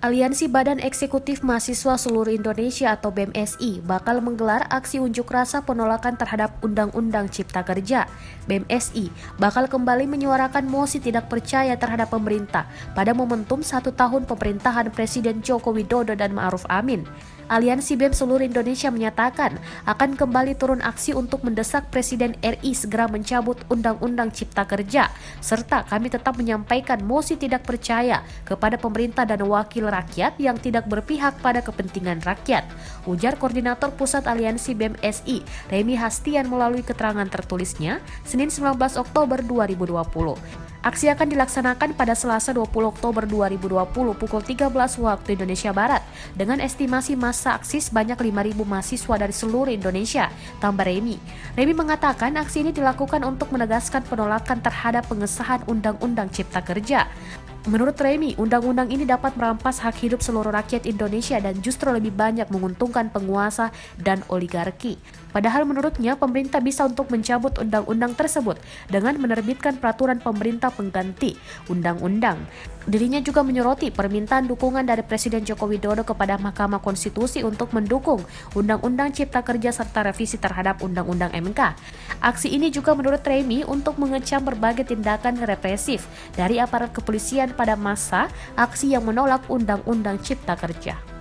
Aliansi Badan Eksekutif Mahasiswa Seluruh Indonesia atau BMSI bakal menggelar aksi unjuk rasa penolakan terhadap Undang-Undang Cipta Kerja. BMSI bakal kembali menyuarakan mosi tidak percaya terhadap pemerintah pada momentum 1 tahun pemerintahan Presiden Joko Widodo dan Ma'ruf Amin. Aliansi BEM seluruh Indonesia menyatakan akan kembali turun aksi untuk mendesak Presiden RI segera mencabut Undang-Undang Cipta Kerja, serta kami tetap menyampaikan mosi tidak percaya kepada pemerintah dan wakil rakyat yang tidak berpihak pada kepentingan rakyat, ujar Koordinator Pusat Aliansi BEM SI, Remi Hastian melalui keterangan tertulisnya, Senin 19 Oktober 2020. Aksi akan dilaksanakan pada Selasa 20 Oktober 2020 pukul 13 waktu Indonesia Barat dengan estimasi massa aksi sebanyak 5.000 mahasiswa dari seluruh Indonesia, tambah Remi. Remi mengatakan aksi ini dilakukan untuk menegaskan penolakan terhadap pengesahan Undang-Undang Cipta Kerja. Menurut Remi, undang-undang ini dapat merampas hak hidup seluruh rakyat Indonesia dan justru lebih banyak menguntungkan penguasa dan oligarki. Padahal menurutnya pemerintah bisa untuk mencabut undang-undang tersebut dengan menerbitkan peraturan pemerintah pengganti undang-undang. Dirinya juga menyoroti permintaan dukungan dari Presiden Joko Widodo kepada Mahkamah Konstitusi untuk mendukung Undang-Undang Cipta Kerja serta revisi terhadap Undang-Undang MK. Aksi ini juga menurut Remi untuk mengecam berbagai tindakan represif dari aparat kepolisian pada masa aksi yang menolak Undang-Undang Cipta Kerja.